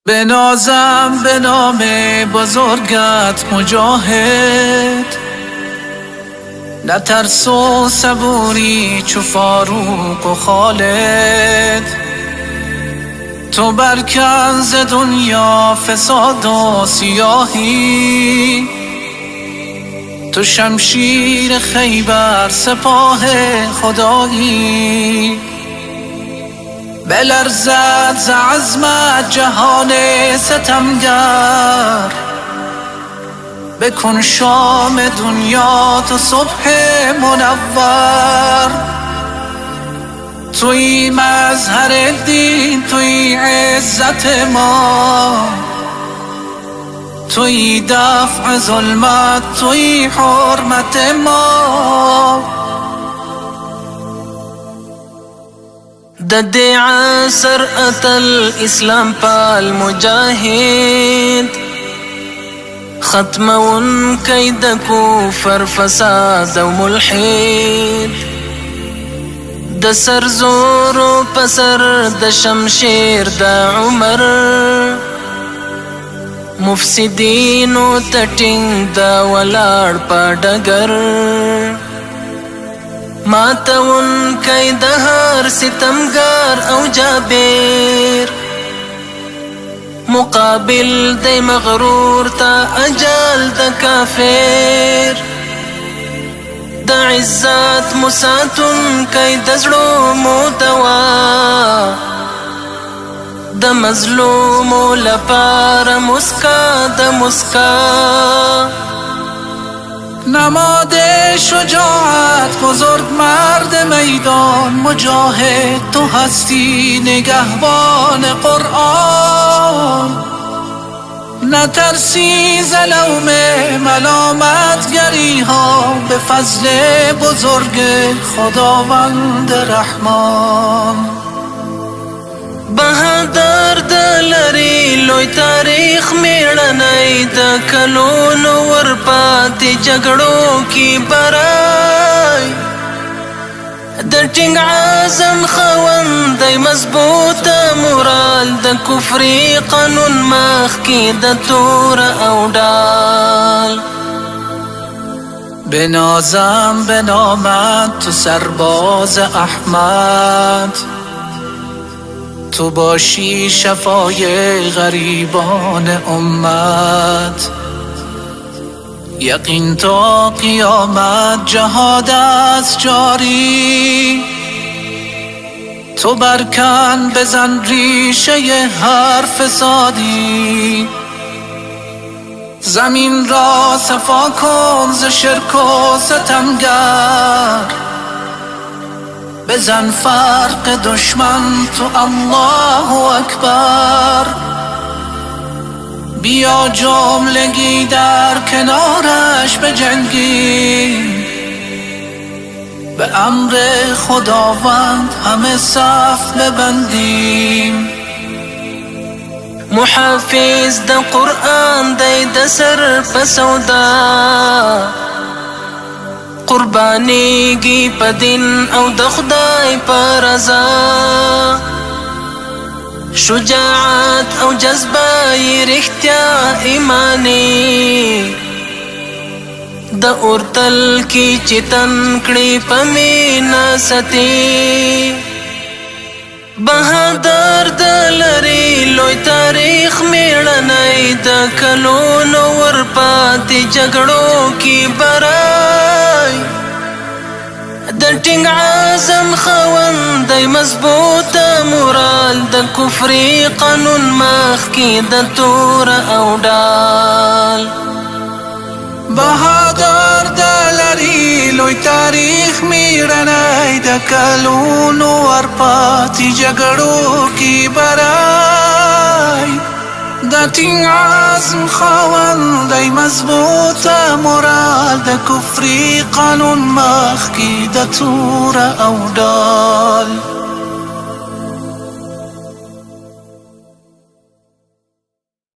بنازم به نام بزرگت مجاهد، نترس و صبوری چو فاروق و خالد. تو برکن ز دنیا فساد و سیاهی، تو شمشیر خیبر سپاه خدایی. بلرزد ز عزمت جهان ستمگر، بکن شام دنیا تو صبح منور. توی مظهر دین، توی عزت ما، توی دفع ظلمت، توی حرمت ما. د دې عصر اتل اسلام پال مجاهد، ختمون کید کفر فساد و ملحد. د سر زور و پسر د شمشیر د عمر، مفسدینو تټینګ د ولاړ په ډګر. ماتون کئی دهر ستمگر او جابر، مقابل دی مغرور تا اجال د کافر. د عزت مساتون کئی دزړو مودوا، د مظلومو لپاره مسکا د مسکا. نماد شجاعت بزرگ مرد میدان مجاهد، تو هستی نگهبان قرآن. نترسی ز لوم ملامتگری ها، به فضل بزرگ خداوند رحمان. بهادر د لري لوی تاریخ میړنی، د کلونو ورپاتې جګړو کې برای. د ټینګ عزم خوندی مضبوطه مورال، د کفري قانون مخکې د تور او ډال. بنازم به نامت تو سرباز احمد، تو باشی شفای غریبان امت. یقین تا قیامت جهاد است جاری، تو برکن بزن ریشه هر فسادی. زمین را صفا کن ز شرک و ستمگر، بزن فرق دشمن تو الله اکبر. بیا جملگی در کنارش بجنگیم، به امر خداوند همه صف ببندیم. محافظ د قرآن دی د سر په سودا، قربانیږي په دین او د خدای په رضا. شجاعت او جذبه یې رښتیا ایمانی، د اورتل کې چې تن کړي په مینه ستی. بهادر د لري لوی تاریخ میړنی، د کلونو ورپاتې جګړو کې برای. د ټینګ عزم خوندی مضبوطه مورال، د کفري قانون مخکې د تور او ډال. بهادر د لري لوی تاریخ میړنی، د کلونو ورپاتې جګړو کې برای. د ټینګ عزم خاوندی مضبوطه مورال، د کفري قانون مخکې د تور او ډال.